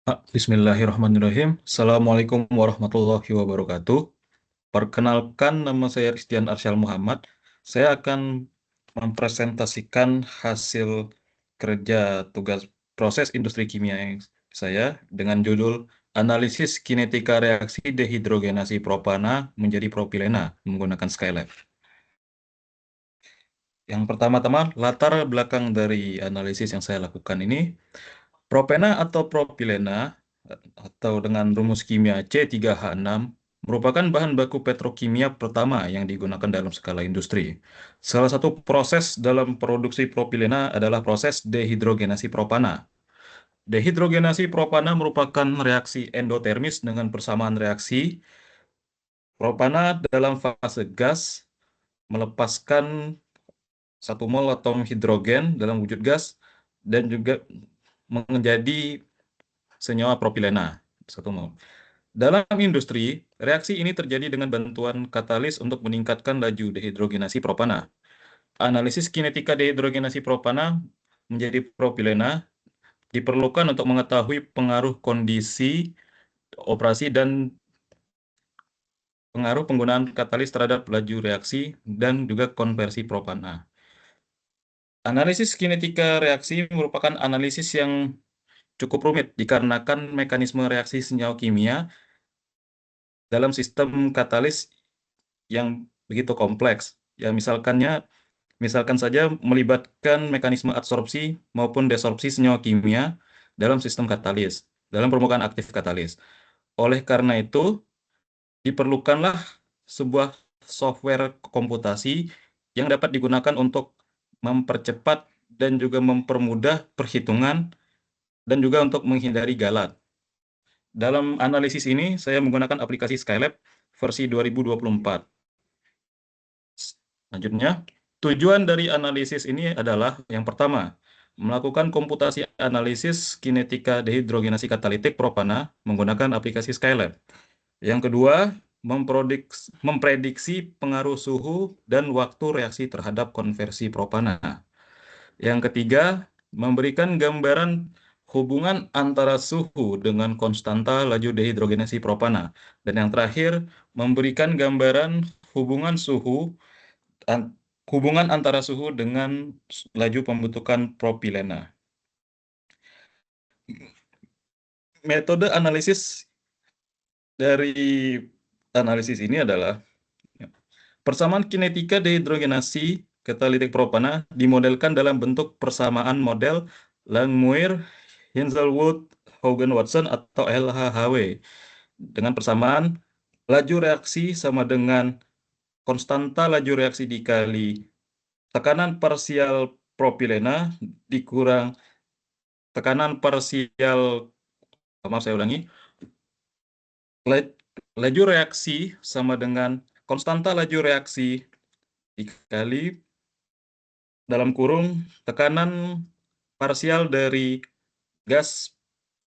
Bismillahirrahmanirrahim. Assalamualaikum warahmatullahi wabarakatuh. Perkenalkan, nama saya Christian Arsyal Muhammad. Saya akan mempresentasikan hasil kerja tugas proses industri kimia yang saya dengan judul Analisis Kinetika Reaksi Dehidrogenasi Propana menjadi Propilena menggunakan Skylab. Yang pertama-tama, latar belakang dari analisis yang saya lakukan ini. Propena atau propilena atau dengan rumus kimia C3H6 merupakan bahan baku petrokimia pertama yang digunakan dalam skala industri. Salah satu proses dalam produksi propilena adalah proses dehidrogenasi propana. Dehidrogenasi propana merupakan reaksi endotermis dengan persamaan reaksi propana dalam fase gas melepaskan 1 mol atom hidrogen dalam wujud gas dan juga menjadi senyawa propilena 1 mol. Dalam industri, reaksi ini terjadi dengan bantuan katalis untuk meningkatkan laju dehidrogenasi propana. Analisis kinetika dehidrogenasi propana menjadi propilena diperlukan untuk mengetahui pengaruh kondisi operasi dan pengaruh penggunaan katalis terhadap laju reaksi dan juga konversi propana. Analisis kinetika reaksi merupakan analisis yang cukup rumit dikarenakan mekanisme reaksi senyawa kimia dalam sistem katalis yang begitu kompleks. Ya, misalkan saja melibatkan mekanisme adsorpsi maupun desorpsi senyawa kimia dalam sistem katalis, dalam permukaan aktif katalis. Oleh karena itu, diperlukanlah sebuah software komputasi yang dapat digunakan untuk mempercepat dan juga mempermudah perhitungan dan juga untuk menghindari galat. Dalam analisis ini, saya menggunakan aplikasi Skylab versi 2024. Selanjutnya, tujuan dari analisis ini adalah yang pertama, melakukan komputasi analisis kinetika dehidrogenasi katalitik propana menggunakan aplikasi Skylab. Yang kedua, memprediksi pengaruh suhu dan waktu reaksi terhadap konversi propana. Yang ketiga, memberikan gambaran hubungan antara suhu dengan konstanta laju dehidrogenasi propana. Dan yang terakhir, memberikan gambaran hubungan an- hubungan antara suhu dengan laju pembentukan propilena. Metode analisis dari analisis ini adalah persamaan kinetika dehidrogenasi katalitik propana dimodelkan dalam bentuk persamaan model Langmuir, Hinshelwood, Hogan-Watson atau LHHW dengan persamaan laju reaksi sama dengan konstanta laju reaksi dikali tekanan parsial propilena dikurang tekanan parsial, maaf saya ulangi, laju reaksi sama dengan konstanta laju reaksi dikali dalam kurung tekanan parsial dari gas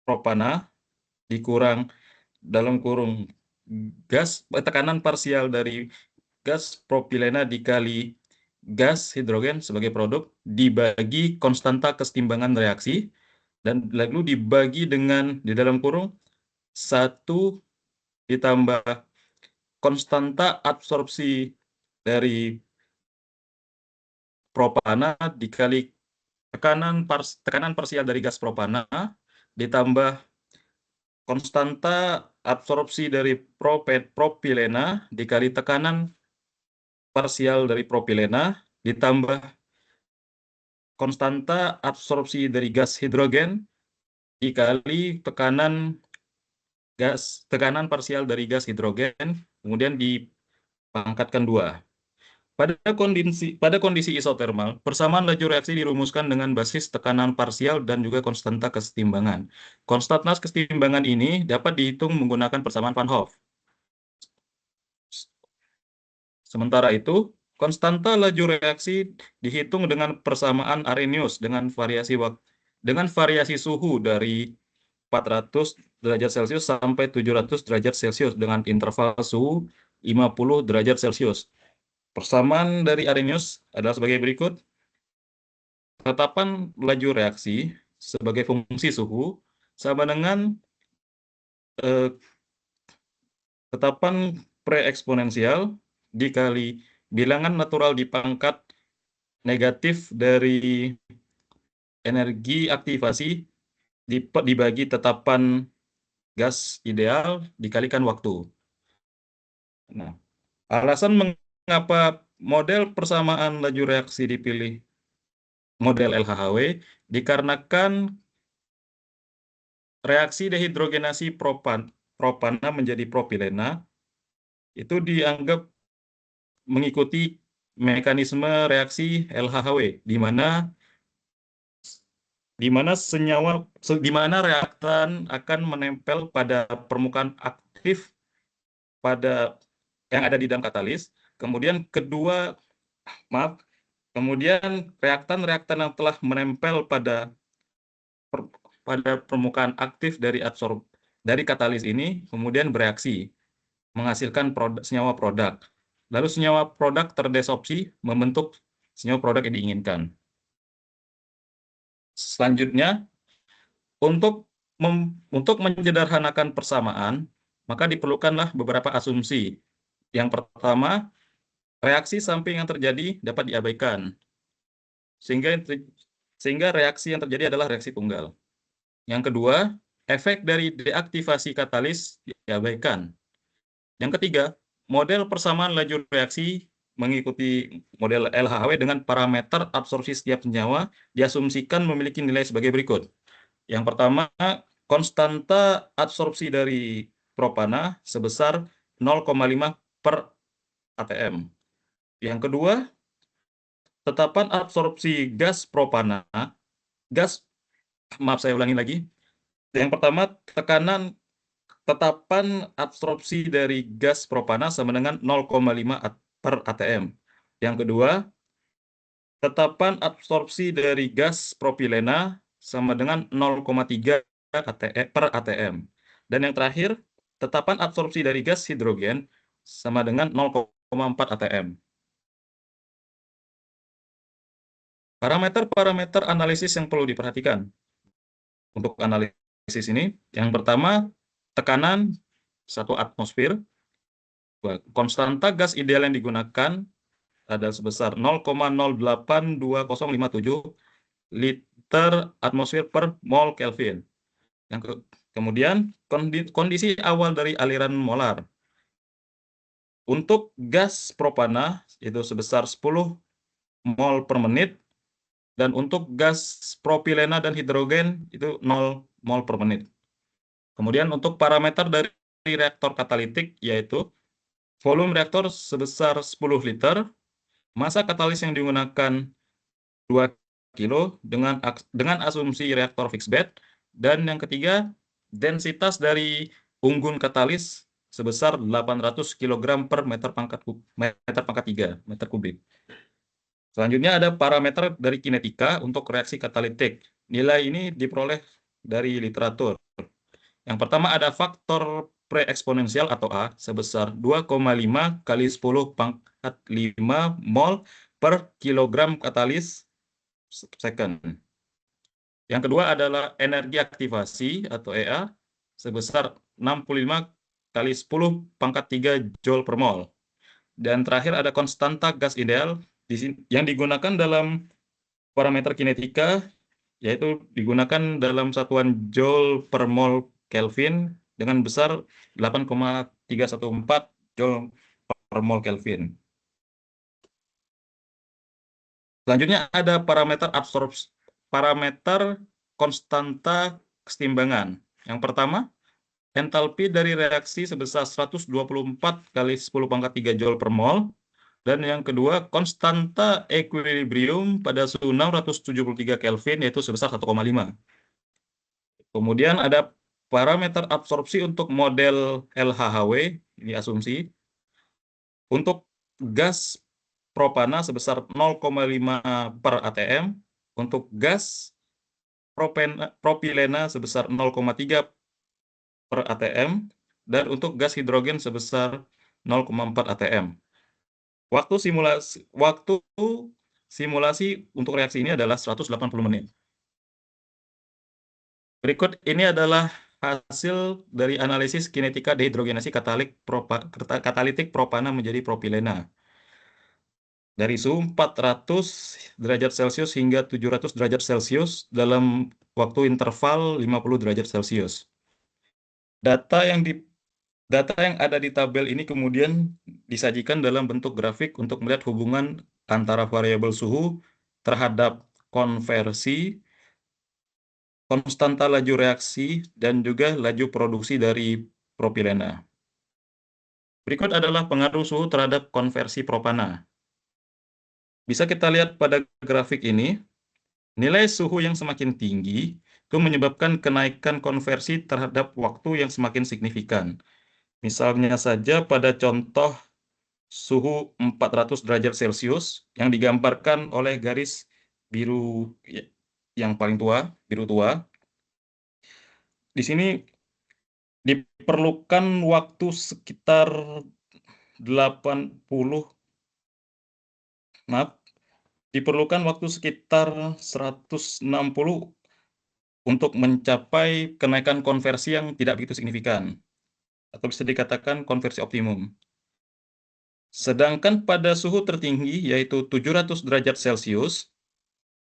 propana dikurang dalam kurung tekanan parsial dari gas propilena dikali gas hidrogen sebagai produk dibagi konstanta kesetimbangan reaksi dan lalu dibagi dengan di dalam kurung 1 ditambah konstanta absorpsi dari propana dikali tekanan parsial dari gas propana ditambah konstanta absorpsi dari propilena dikali tekanan parsial dari propilena ditambah konstanta absorpsi dari gas hidrogen dikali tekanan parsial dari gas hidrogen kemudian dipangkatkan 2. Pada kondisi isotermal, persamaan laju reaksi dirumuskan dengan basis tekanan parsial dan juga konstanta kesetimbangan. Konstanta kesetimbangan ini dapat dihitung menggunakan persamaan Van Hoff. Sementara itu, konstanta laju reaksi dihitung dengan persamaan Arrhenius dengan variasi suhu dari 400 derajat Celcius sampai 700 derajat Celcius dengan interval suhu 50 derajat Celcius. Persamaan dari Arrhenius adalah sebagai berikut. Ketetapan laju reaksi sebagai fungsi suhu sama dengan eh, tetapan pre-eksponensial dikali bilangan natural di pangkat negatif dari energi aktivasi dibagi tetapan gas ideal dikalikan waktu. Nah, alasan mengapa model persamaan laju reaksi dipilih model LHHW dikarenakan reaksi dehidrogenasi propana menjadi propilena itu dianggap mengikuti mekanisme reaksi LHHW di mana reaktan akan menempel pada permukaan aktif pada yang ada di dalam katalis. Kemudian maaf, kemudian reaktan-reaktan yang telah menempel pada permukaan aktif dari katalis ini kemudian bereaksi menghasilkan senyawa produk. Lalu senyawa produk terdesorpsi membentuk senyawa produk yang diinginkan. Selanjutnya, untuk menyederhanakan persamaan, maka diperlukanlah beberapa asumsi. Yang pertama, reaksi samping yang terjadi dapat diabaikan, sehingga reaksi yang terjadi adalah reaksi tunggal. Yang kedua, efek dari deaktivasi katalis diabaikan. Yang ketiga, model persamaan laju reaksi mengikuti model LHW dengan parameter absorpsi setiap senyawa diasumsikan memiliki nilai sebagai berikut. Yang pertama, konstanta absorpsi dari propana sebesar 0,5 per atm. Yang kedua, tetapan absorpsi gas propana, maaf saya ulangi lagi. Yang pertama, tetapan absorpsi dari gas propana sama dengan 0,5 per atm. Yang kedua, tetapan absorpsi dari gas propilena sama dengan 0,3 per atm. Dan yang terakhir, tetapan absorpsi dari gas hidrogen sama dengan 0,4 atm. Parameter-parameter analisis yang perlu diperhatikan untuk analisis ini, yang pertama, tekanan 1 atmosfer. Konstanta gas ideal yang digunakan adalah sebesar 0,082057 liter atmosfer per mol Kelvin. Kemudian kondisi awal dari aliran molar. Untuk gas propana itu sebesar 10 mol per menit, dan untuk gas propilena dan hidrogen itu 0 mol per menit. Kemudian untuk parameter dari reaktor katalitik yaitu volume reaktor sebesar 10 liter, masa katalis yang digunakan 2 kilo dengan asumsi reaktor fixed bed, dan yang ketiga, densitas dari unggun katalis sebesar 800 kg per meter pangkat 3 meter kubik. Selanjutnya ada parameter dari kinetika untuk reaksi katalitik. Nilai ini diperoleh dari literatur. Yang pertama ada faktor pre-eksponensial atau A sebesar 2,5 kali 10 pangkat 5 mol per kilogram katalis second. Yang kedua adalah energi aktivasi atau EA sebesar 65 kali 10 pangkat 3 joule per mol. Dan terakhir ada konstanta gas ideal yang digunakan dalam parameter kinetika, yaitu digunakan dalam satuan joule per mol Kelvin dengan besar 8,314 joule per mol Kelvin. Selanjutnya ada parameter konstanta kesetimbangan. Yang pertama, entalpi dari reaksi sebesar 124 kali 10 pangkat 3 joule per mol. Dan yang kedua, konstanta equilibrium pada suhu 673 Kelvin yaitu sebesar 1,5. Kemudian ada parameter absorpsi untuk model LHHW, ini asumsi. Untuk gas propana sebesar 0,5 per atm, untuk gas propilena sebesar 0,3 per atm, dan untuk gas hidrogen sebesar 0,4 atm. Waktu simulasi untuk reaksi ini adalah 180 menit. Berikut ini adalah hasil dari analisis kinetika dehidrogenasi katalitik propana menjadi propilena. Dari suhu 400 derajat Celcius hingga 700 derajat Celcius dalam waktu interval 50 derajat Celcius. Data yang ada di tabel ini kemudian disajikan dalam bentuk grafik untuk melihat hubungan antara variabel suhu terhadap konversi, konstanta laju reaksi, dan juga laju produksi dari propilena. Berikut adalah pengaruh suhu terhadap konversi propana. Bisa kita lihat pada grafik ini, nilai suhu yang semakin tinggi itu menyebabkan kenaikan konversi terhadap waktu yang semakin signifikan. Misalnya saja pada contoh suhu 400 derajat Celcius yang digambarkan oleh garis biru yang paling tua, biru tua. Di sini diperlukan waktu sekitar 80, diperlukan waktu sekitar 160 untuk mencapai kenaikan konversi yang tidak begitu signifikan, atau bisa dikatakan konversi optimum. Sedangkan pada suhu tertinggi, yaitu 700 derajat Celcius,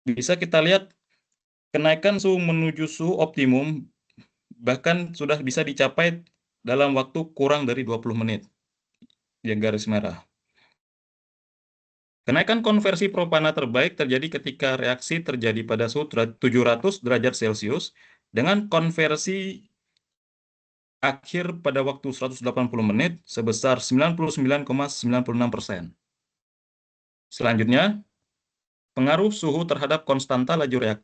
bisa kita lihat kenaikan suhu menuju suhu optimum bahkan sudah bisa dicapai dalam waktu kurang dari 20 menit, yang garis merah. Kenaikan konversi propana terbaik terjadi ketika reaksi terjadi pada suhu 700 derajat Celcius dengan konversi akhir pada waktu 180 menit sebesar 99,96%. Selanjutnya, pengaruh suhu terhadap konstanta laju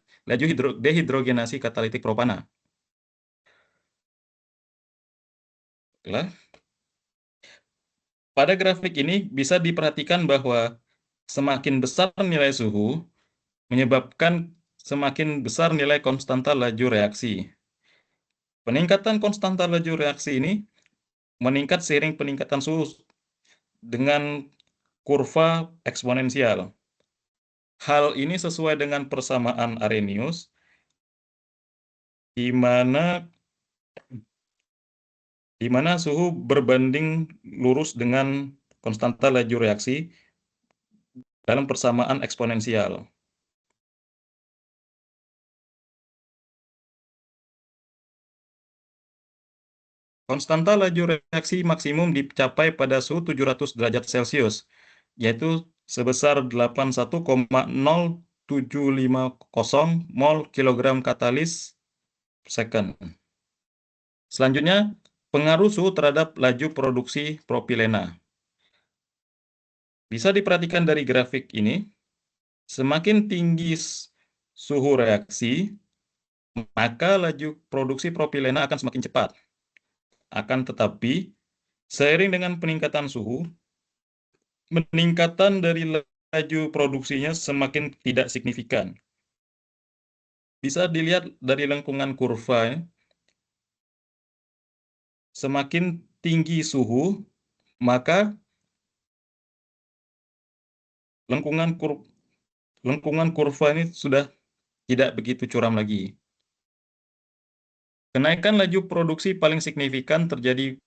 dehidrogenasi katalitik propana. Pada grafik ini bisa diperhatikan bahwa semakin besar nilai suhu menyebabkan semakin besar nilai konstanta laju reaksi. Peningkatan konstanta laju reaksi ini meningkat seiring peningkatan suhu dengan kurva eksponensial. Hal ini sesuai dengan persamaan Arrhenius, di mana suhu berbanding lurus dengan konstanta laju reaksi dalam persamaan eksponensial. Konstanta laju reaksi maksimum dicapai pada suhu 700 derajat Celcius, yaitu sebesar 81,0750 mol kilogram katalis per second. Selanjutnya, pengaruh suhu terhadap laju produksi propilena. Bisa diperhatikan dari grafik ini, semakin tinggi suhu reaksi, maka laju produksi propilena akan semakin cepat. Akan tetapi, seiring dengan peningkatan suhu, peningkatan dari laju produksinya semakin tidak signifikan. Bisa dilihat dari lengkungan kurva, semakin tinggi suhu, maka lengkungan kurva ini sudah tidak begitu curam lagi. Kenaikan laju produksi paling signifikan terjadi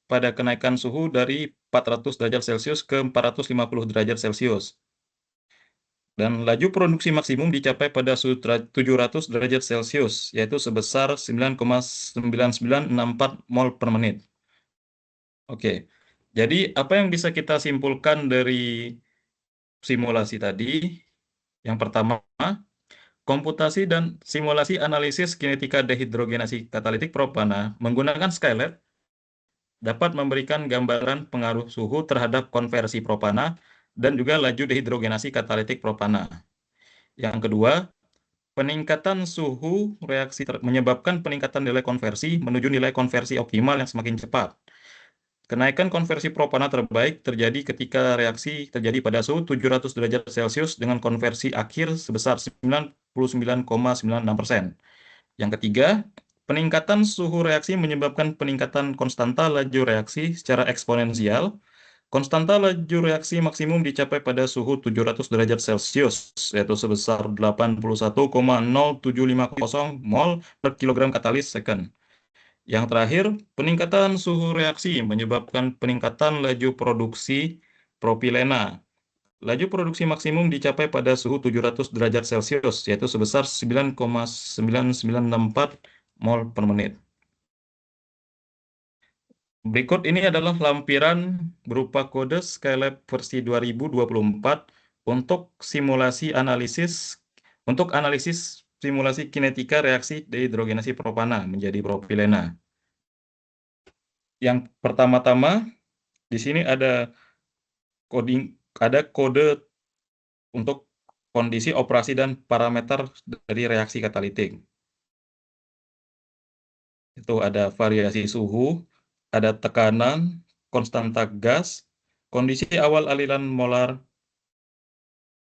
pada kenaikan suhu dari 400 derajat Celcius ke 450 derajat Celcius. Dan laju produksi maksimum dicapai pada suhu 700 derajat Celcius, yaitu sebesar 9,9964 mol per menit. Oke, jadi apa yang bisa kita simpulkan dari simulasi tadi? Yang pertama, komputasi dan simulasi analisis kinetika dehidrogenasi katalitik propana menggunakan Skylab dapat memberikan gambaran pengaruh suhu terhadap konversi propana dan juga laju dehidrogenasi katalitik propana. Yang kedua, peningkatan suhu reaksi menyebabkan peningkatan nilai konversi menuju nilai konversi optimal yang semakin cepat. Kenaikan konversi propana terbaik terjadi ketika reaksi terjadi pada suhu 700 derajat Celcius dengan konversi akhir sebesar 99,96%. Yang ketiga, peningkatan suhu reaksi menyebabkan peningkatan konstanta laju reaksi secara eksponensial. Konstanta laju reaksi maksimum dicapai pada suhu 700 derajat Celcius, yaitu sebesar 81,0750 mol per kilogram katalis second. Yang terakhir, peningkatan suhu reaksi menyebabkan peningkatan laju produksi propilena. Laju produksi maksimum dicapai pada suhu 700 derajat Celcius, yaitu sebesar 9,9964 mol per menit. Berikut ini adalah lampiran berupa kode Skylab versi 2024 untuk analisis simulasi kinetika reaksi dehidrogenasi propana menjadi propilena. Yang pertama-tama di sini ada kode untuk kondisi operasi dan parameter dari reaksi katalitik. Itu ada variasi suhu, ada tekanan, konstanta gas, kondisi awal aliran molar,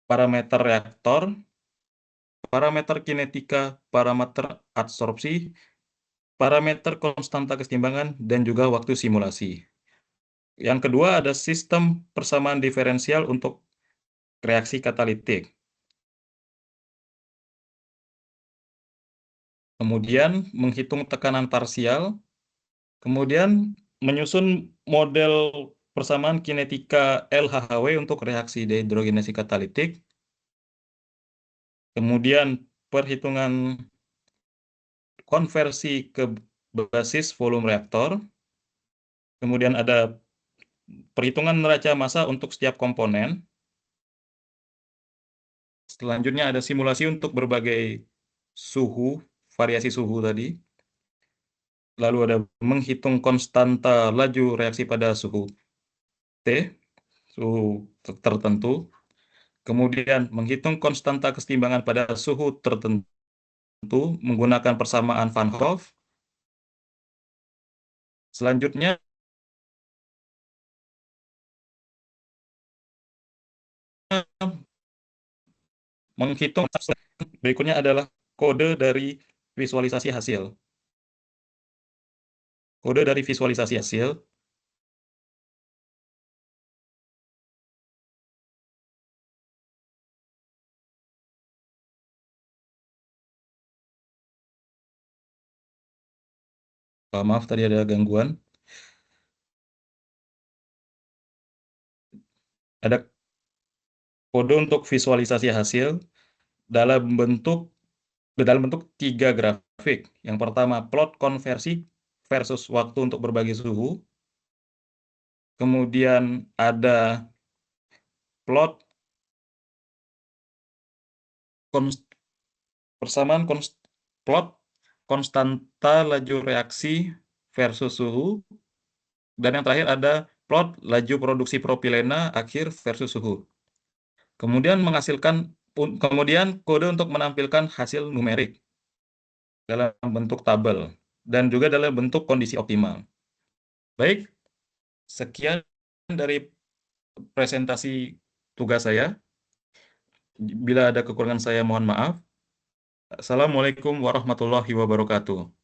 parameter reaktor, parameter kinetika, parameter adsorpsi, parameter konstanta keseimbangan, dan juga waktu simulasi. Yang kedua ada sistem persamaan diferensial untuk reaksi katalitik. Kemudian menghitung tekanan parsial, kemudian menyusun model persamaan kinetika LHHW untuk reaksi dehidrogenasi katalitik, kemudian perhitungan konversi ke basis volume reaktor, kemudian ada perhitungan neraca massa untuk setiap komponen, selanjutnya ada simulasi untuk berbagai suhu, variasi suhu tadi, lalu ada menghitung konstanta laju reaksi pada suhu T, suhu tertentu, kemudian menghitung konstanta keseimbangan pada suhu tertentu menggunakan persamaan Van Hoff. Selanjutnya, menghitung berikutnya adalah kode dari visualisasi hasil. Kode dari visualisasi hasil, maaf tadi ada gangguan. Ada kode untuk visualisasi hasil dalam bentuk tiga grafik. Yang pertama, plot konversi versus waktu untuk berbagi suhu. Kemudian ada plot persamaan plot konstanta laju reaksi versus suhu. Dan yang terakhir ada plot laju produksi propilena akhir versus suhu. Kemudian kode untuk menampilkan hasil numerik dalam bentuk tabel dan juga dalam bentuk kondisi optimal. Baik, sekian dari presentasi tugas saya. Bila ada kekurangan saya mohon maaf. Assalamualaikum warahmatullahi wabarakatuh.